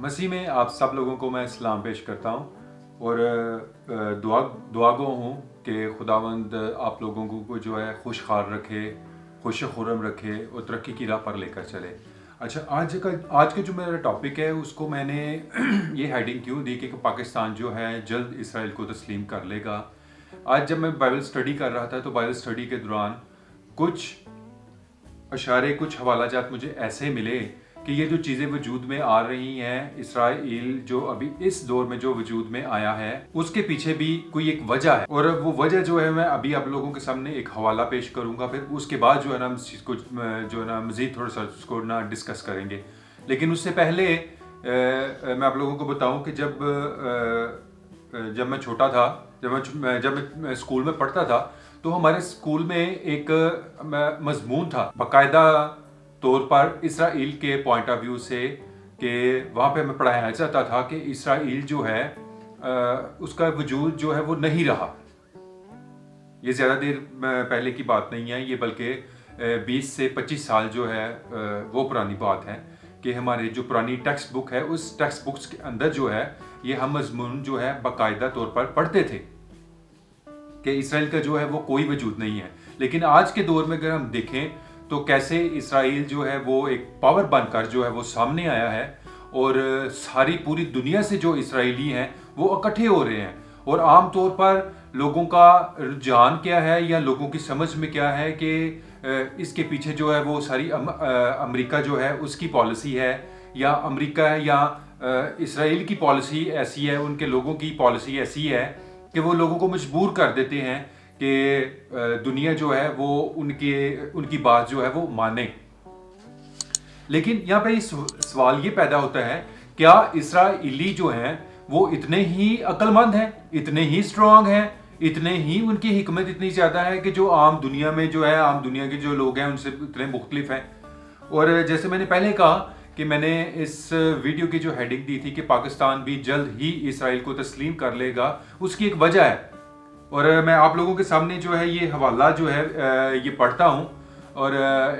مسیح میں آپ سب لوگوں کو میں سلام پیش کرتا ہوں اور دعا گو ہوں کہ خداوند آپ لوگوں کو جو ہے خوشحال رکھے، خوش خرم رکھے اور ترقی کی راہ پر لے کر چلے۔ اچھا، آج کا جو میرا ٹاپک ہے اس کو میں نے یہ ہیڈنگ کیوں دی کہ پاکستان جو ہے جلد اسرائیل کو تسلیم کر لے گا۔ آج جب میں بائبل سٹڈی کر رہا تھا تو بائبل سٹڈی کے دوران کچھ اشارے، کچھ حوالہ جات مجھے ایسے ملے کہ یہ جو چیزیں وجود میں آ رہی ہیں، اسرائیل جو ابھی اس دور میں جو وجود میں آیا ہے اس کے پیچھے بھی کوئی ایک وجہ ہے، اور وہ وجہ جو ہے میں ابھی آپ لوگوں کے سامنے ایک حوالہ پیش کروں گا، پھر اس کے بعد جو ہے نا ہم اس چیز کو جو ہے نا مزید تھوڑا سا اس کو نا ڈسکس کریں گے۔ لیکن اس سے پہلے میں آپ لوگوں کو بتاؤں کہ جب میں چھوٹا تھا، جب میں اسکول میں پڑھتا تھا تو ہمارے اسکول میں ایک مضمون تھا باقاعدہ طور پر اسرائیل کے پوائنٹ آف ویو سے، کہ وہاں پہ ہمیں پڑھایا جاتا تھا کہ اسرائیل جو ہے اس کا وجود جو ہے وہ نہیں رہا۔ یہ زیادہ دیر پہلے کی بات نہیں ہے، یہ بلکہ 20 سے 25 سال جو ہے وہ پرانی بات ہے کہ ہمارے جو پرانی ٹیکسٹ بک ہے اس ٹیکسٹ بکس کے اندر جو ہے یہ ہم مضمون جو ہے باقاعدہ طور پر پڑھتے تھے کہ اسرائیل کا جو ہے وہ کوئی وجود نہیں ہے۔ لیکن آج کے دور میں اگر ہم دیکھیں تو کیسے اسرائیل جو ہے وہ ایک پاور بن کر جو ہے وہ سامنے آیا ہے، اور ساری پوری دنیا سے جو اسرائیلی ہیں وہ اکٹھے ہو رہے ہیں، اور عام طور پر لوگوں کا رجحان کیا ہے یا لوگوں کی سمجھ میں کیا ہے کہ اس کے پیچھے جو ہے وہ ساری امریکہ جو ہے اس کی پالیسی ہے، یا امریکہ ہے یا اسرائیل کی پالیسی ایسی ہے، ان کے لوگوں کی پالیسی ایسی ہے کہ وہ لوگوں کو مجبور کر دیتے ہیں کہ دنیا جو ہے وہ ان کی بات جو ہے وہ مانے۔ لیکن یہاں پہ سوال یہ پیدا ہوتا ہے، کیا اسرائیلی جو ہیں وہ اتنے ہی عقل مند ہیں، اتنے ہی اسٹرانگ ہیں، اتنے ہی ان کی حکمت اتنی زیادہ ہے کہ جو عام دنیا میں جو ہے عام دنیا کے جو لوگ ہیں ان سے اتنے مختلف ہیں؟ اور جیسے میں نے پہلے کہا کہ میں نے اس ویڈیو کی جو ہیڈنگ دی تھی کہ پاکستان بھی جلد ہی اسرائیل کو تسلیم کر لے گا، اس کی ایک وجہ ہے، اور میں آپ لوگوں کے سامنے جو ہے یہ حوالہ جو ہے یہ پڑھتا ہوں، اور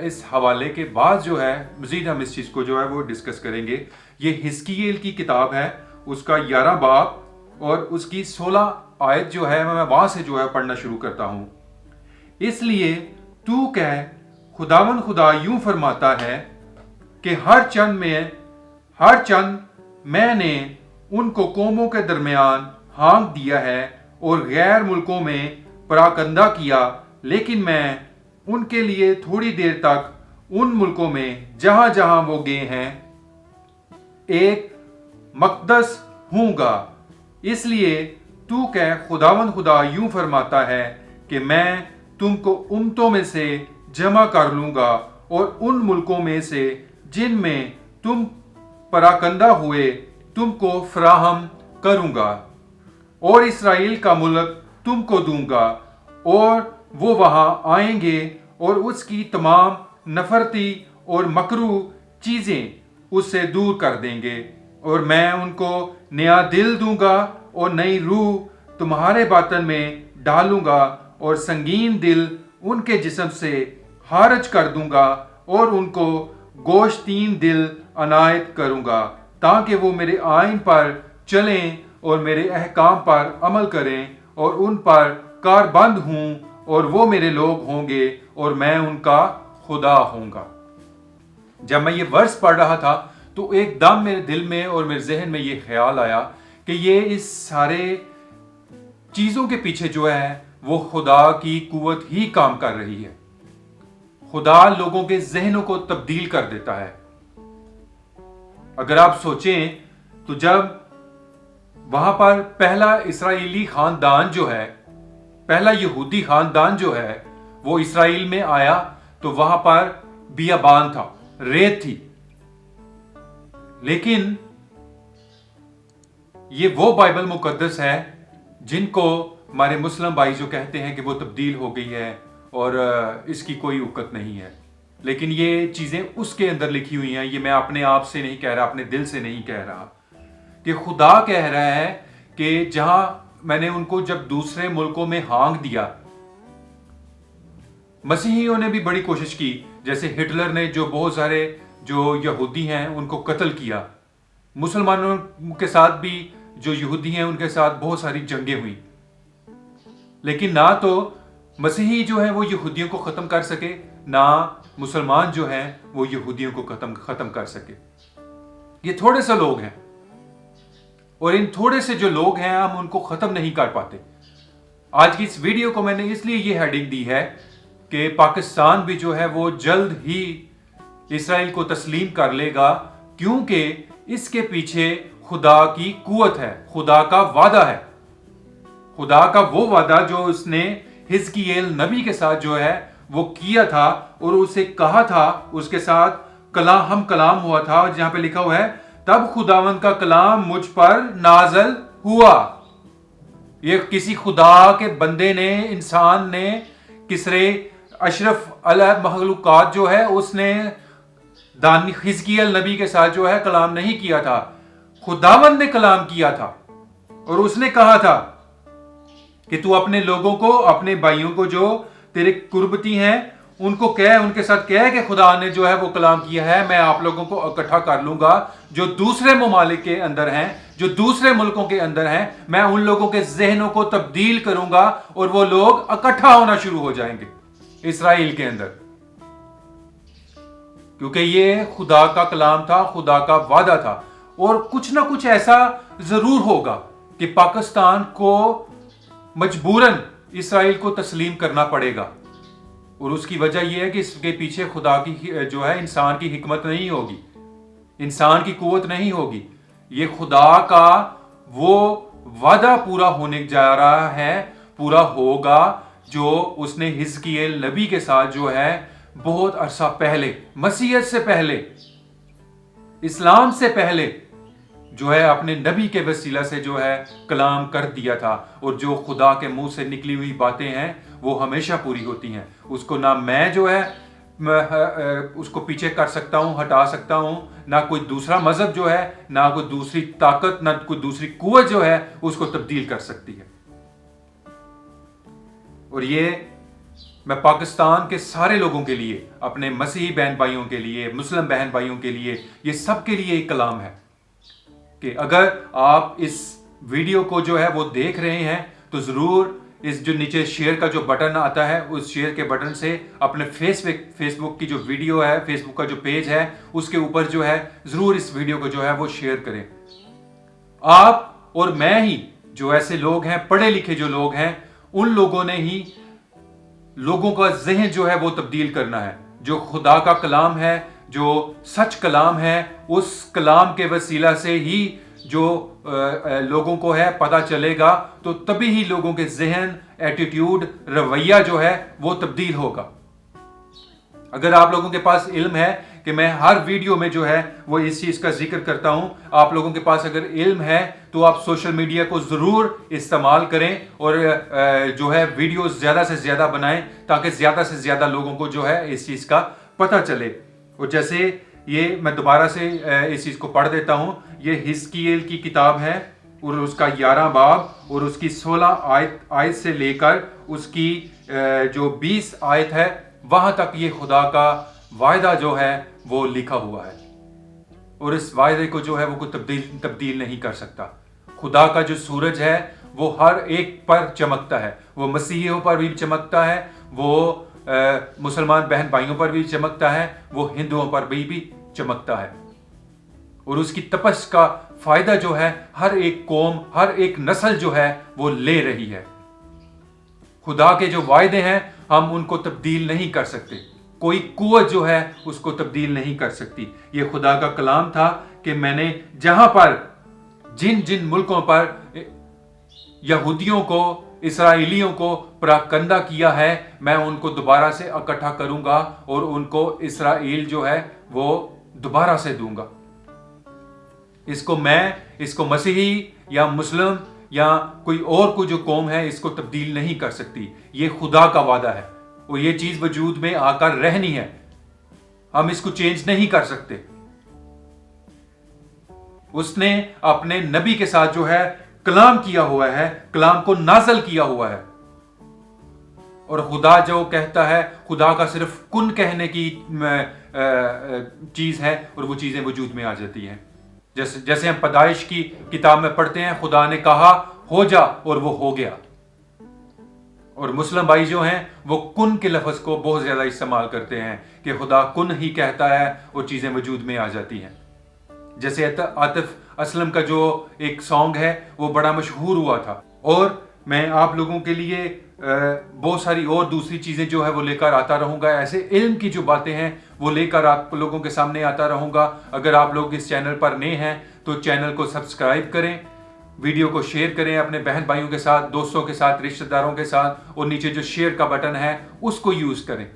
اس حوالے کے بعد جو ہے مزید ہم اس چیز کو جو ہے وہ ڈسکس کریں گے۔ یہ حزقیل کی کتاب ہے، اس کا 11 باب اور اس کی 16 آیت جو ہے میں وہاں سے جو ہے پڑھنا شروع کرتا ہوں۔ اس لیے تو کہہ، خداوند خدا یوں فرماتا ہے کہ ہر چند میں نے ان کو قوموں کے درمیان ہانک دیا ہے اور غیر ملکوں میں پراکندہ کیا، لیکن میں ان کے لیے تھوڑی دیر تک ان ملکوں میں جہاں جہاں وہ گئے ہیں ایک مقدس ہوں گا۔ اس لیے تو کہ خداوند خدا یوں فرماتا ہے کہ میں تم کو امتوں میں سے جمع کر لوں گا اور ان ملکوں میں سے جن میں تم پراکندہ ہوئے تم کو فراہم کروں گا، اور اسرائیل کا ملک تم کو دوں گا، اور وہ وہاں آئیں گے اور اس کی تمام نفرتی اور مکروہ چیزیں اس سے دور کر دیں گے، اور میں ان کو نیا دل دوں گا اور نئی روح تمہارے باطن میں ڈالوں گا، اور سنگین دل ان کے جسم سے خارج کر دوں گا، اور ان کو گوشتین دل عنایت کروں گا، تاکہ وہ میرے آئین پر چلیں اور میرے احکام پر عمل کریں اور ان پر کاربند ہوں، اور وہ میرے لوگ ہوں گے اور میں ان کا خدا ہوں گا۔ جب میں یہ ورس پڑھ رہا تھا تو ایک دم میرے دل میں اور میرے ذہن میں یہ خیال آیا کہ یہ اس سارے چیزوں کے پیچھے جو ہے وہ خدا کی قوت ہی کام کر رہی ہے۔ خدا لوگوں کے ذہنوں کو تبدیل کر دیتا ہے۔ اگر آپ سوچیں تو جب وہاں پر پہلا اسرائیلی خاندان جو ہے، پہلا یہودی خاندان جو ہے وہ اسرائیل میں آیا تو وہاں پر بیابان تھا، ریت تھی، لیکن یہ وہ بائبل مقدس ہے جن کو ہمارے مسلم بھائی جو کہتے ہیں کہ وہ تبدیل ہو گئی ہے اور اس کی کوئی وقت نہیں ہے، لیکن یہ چیزیں اس کے اندر لکھی ہوئی ہیں۔ یہ میں اپنے آپ سے نہیں کہہ رہا، اپنے دل سے نہیں کہہ رہا، کہ خدا کہہ رہا ہے کہ جہاں میں نے ان کو جب دوسرے ملکوں میں ہانک دیا، مسیحیوں نے بھی بڑی کوشش کی، جیسے ہٹلر نے جو بہت سارے جو یہودی ہیں ان کو قتل کیا، مسلمانوں کے ساتھ بھی جو یہودی ہیں ان کے ساتھ بہت ساری جنگیں ہوئی، لیکن نہ تو مسیحی جو ہیں وہ یہودیوں کو ختم کر سکے، نہ مسلمان جو ہیں وہ یہودیوں کو ختم کر سکے۔ یہ تھوڑے سے لوگ ہیں، اور ان تھوڑے سے جو لوگ ہیں ہم ان کو ختم نہیں کر پاتے۔ آج کی اس ویڈیو کو میں نے اس لیے یہ ہیڈنگ دی ہے کہ پاکستان بھی جو ہے وہ جلد ہی اسرائیل کو تسلیم کر لے گا، کیونکہ اس کے پیچھے خدا کی قوت ہے، خدا کا وعدہ ہے، خدا کا وہ وعدہ جو اس نے حزقییل نبی کے ساتھ جو ہے وہ کیا تھا، اور اسے کہا تھا، اس کے ساتھ کلام ہوا تھا، جہاں پہ لکھا ہوا ہے تب خداوند کا کلام مجھ پر نازل ہوا۔ یہ کسی خدا کے بندے نے، انسان نے، کسرے اشرف علیہ مخلوقات جو ہے اس نے حزقییل نبی کے ساتھ جو ہے کلام نہیں کیا تھا، خداوند نے کلام کیا تھا، اور اس نے کہا تھا کہ تو اپنے لوگوں کو، اپنے بھائیوں کو جو تیرے قربتی ہیں ان کو کہہ، ان کے ساتھ کہہ کہ خدا نے جو ہے وہ کلام کیا ہے، میں آپ لوگوں کو اکٹھا کر لوں گا جو دوسرے ممالک کے اندر ہیں، جو دوسرے ملکوں کے اندر ہیں، میں ان لوگوں کے ذہنوں کو تبدیل کروں گا اور وہ لوگ اکٹھا ہونا شروع ہو جائیں گے اسرائیل کے اندر، کیونکہ یہ خدا کا کلام تھا، خدا کا وعدہ تھا۔ اور کچھ نہ کچھ ایسا ضرور ہوگا کہ پاکستان کو مجبوراً اسرائیل کو تسلیم کرنا پڑے گا، اور اس کی وجہ یہ ہے کہ اس کے پیچھے خدا کی جو ہے انسان کی حکمت نہیں ہوگی، انسان کی قوت نہیں ہوگی، یہ خدا کا وہ وعدہ پورا ہونے جا رہا ہے، پورا ہوگا جو اس نے حزقییل نبی کے ساتھ جو ہے بہت عرصہ پہلے، مسیحیت سے پہلے، اسلام سے پہلے جو ہے اپنے نبی کے وسیلہ سے جو ہے کلام کر دیا تھا، اور جو خدا کے منہ سے نکلی ہوئی باتیں ہیں وہ ہمیشہ پوری ہوتی ہیں۔ اس کو نہ میں جو ہے اس کو پیچھے کر سکتا ہوں، ہٹا سکتا ہوں، نہ کوئی دوسرا مذہب جو ہے، نہ کوئی دوسری طاقت، نہ کوئی دوسری قوت جو ہے اس کو تبدیل کر سکتی ہے۔ اور یہ میں پاکستان کے سارے لوگوں کے لیے، اپنے مسیحی بہن بھائیوں کے لیے، مسلم بہن بھائیوں کے لیے، یہ سب کے لیے ایک کلام ہے کہ اگر آپ اس ویڈیو کو جو ہے وہ دیکھ رہے ہیں تو ضرور اس جو نیچے شیئر کا جو بٹن آتا ہے، اس شیئر کے بٹن سے اپنے فیس بک کی جو ویڈیو ہے، فیس بک کا جو پیج ہے، اس کے اوپر جو ہے ضرور اس ویڈیو کو جو ہے وہ شیئر کریں۔ آپ اور میں ہی جو ایسے لوگ ہیں، پڑھے لکھے جو لوگ ہیں، ان لوگوں نے ہی لوگوں کا ذہن جو ہے وہ تبدیل کرنا ہے۔ جو خدا کا کلام ہے، جو سچ کلام ہے، اس کلام کے وسیلہ سے ہی جو لوگوں کو ہے پتہ چلے گا، تو تبھی ہی لوگوں کے ذہن، ایٹیٹیوڈ، رویہ جو ہے وہ تبدیل ہوگا۔ اگر آپ لوگوں کے پاس علم ہے کہ میں ہر ویڈیو میں جو ہے وہ اس چیز کا ذکر کرتا ہوں، آپ لوگوں کے پاس اگر علم ہے تو آپ سوشل میڈیا کو ضرور استعمال کریں، اور جو ہے ویڈیوز زیادہ سے زیادہ بنائیں، تاکہ زیادہ سے زیادہ لوگوں کو جو ہے اس چیز کا پتہ چلے۔ اور جیسے یہ میں دوبارہ سے اس چیز کو پڑھ دیتا ہوں، یہ حزقییل کی کتاب ہے، اور اس کا 11 باب اور اس کی 16 آیت سے لے کر اس کی جو 20 آیت ہے، وہاں تک یہ خدا کا وعدہ جو ہے وہ لکھا ہوا ہے، اور اس وعدے کو جو ہے وہ کوئی تبدیل نہیں کر سکتا۔ خدا کا جو سورج ہے وہ ہر ایک پر چمکتا ہے، وہ مسیحیوں پر بھی چمکتا ہے، وہ مسلمان بہن بھائیوں پر بھی چمکتا ہے، وہ ہندوؤں پر بھی چمکتا ہے، اور اس کی تپش کا فائدہ جو ہے ہر ایک قوم، ہر ایک نسل جو ہے وہ لے رہی ہے۔ خدا کے جو وعدے ہیں ہم ان کو تبدیل نہیں کر سکتے، کوئی قوت جو ہے اس کو تبدیل نہیں کر سکتی۔ یہ خدا کا کلام تھا کہ میں نے جہاں پر جن ملکوں پر یہودیوں کو، اسرائیلیوں کو پراکندہ کیا ہے، میں ان کو دوبارہ سے اکٹھا کروں گا اور ان کو اسرائیل جو ہے وہ دوبارہ سے دوں گا۔ اس کو مسیحی یا مسلم یا کوئی اور جو قوم ہے اس کو تبدیل نہیں کر سکتی۔ یہ خدا کا وعدہ ہے، اور یہ چیز وجود میں آ کر رہنی ہے، ہم اس کو چینج نہیں کر سکتے۔ اس نے اپنے نبی کے ساتھ جو ہے کلام کیا ہوا ہے، کلام کو نازل کیا ہوا ہے، اور خدا جو کہتا ہے، خدا کا صرف کن کہنے کی چیز ہے، اور وہ چیزیں وجود میں آ جاتی ہیں۔ جیسے ہم پیدائش کی کتاب میں پڑھتے ہیں خدا نے کہا ہو جا اور وہ ہو گیا. اور مسلم بھائی جو ہیں وہ کن کے لفظ کو بہت زیادہ استعمال کرتے ہیں کہ خدا کن ہی کہتا ہے اور چیزیں وجود میں آ جاتی ہیں. جیسے عاطف اسلم کا جو ایک سانگ ہے وہ بڑا مشہور ہوا تھا. اور میں آپ لوگوں کے لیے بہت ساری اور دوسری چیزیں جو ہے وہ لے کر آتا رہوں گا. ایسے علم کی جو باتیں ہیں وہ لے کر آپ لوگوں کے سامنے آتا رہوں گا. اگر آپ لوگ اس چینل پر نئے ہیں تو چینل کو سبسکرائب کریں, ویڈیو کو شیئر کریں اپنے بہن بھائیوں کے ساتھ, دوستوں کے ساتھ, رشتہ داروں کے ساتھ, اور نیچے جو شیئر کا بٹن ہے اس کو یوز کریں.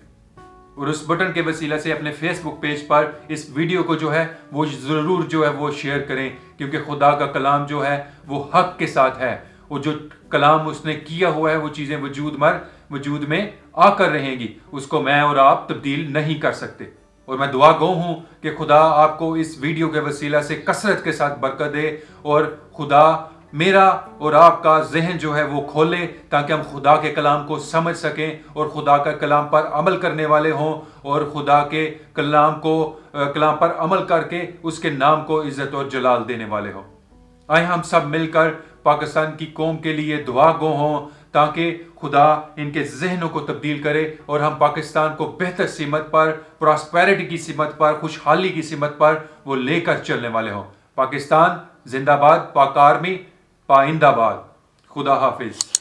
اور اس بٹن کے وسیلہ سے اپنے فیس بک پیج پر اس ویڈیو کو جو ہے وہ ضرور جو ہے وہ شیئر کریں, کیونکہ خدا کا کلام جو ہے وہ حق کے ساتھ ہے. اور جو کلام اس نے کیا ہوا ہے وہ چیزیں وجود میں آ کر رہیں گی, اس کو میں اور آپ تبدیل نہیں کر سکتے. اور میں دعا گو ہوں کہ خدا آپ کو اس ویڈیو کے وسیلہ سے کثرت کے ساتھ برکت دے, اور خدا میرا اور آپ کا ذہن جو ہے وہ کھولے تاکہ ہم خدا کے کلام کو سمجھ سکیں اور خدا کا کلام پر عمل کرنے والے ہوں, اور خدا کے کلام پر عمل کر کے اس کے نام کو عزت اور جلال دینے والے ہوں. آئے ہم سب مل کر پاکستان کی قوم کے لیے دعا گو ہوں تاکہ خدا ان کے ذہنوں کو تبدیل کرے اور ہم پاکستان کو بہتر سمت پر, پراسپیرٹی کی سمت پر, خوشحالی کی سمت پر وہ لے کر چلنے والے ہوں. پاکستان زندہ باد, پاک آرمی پائندہ باد. خدا حافظ.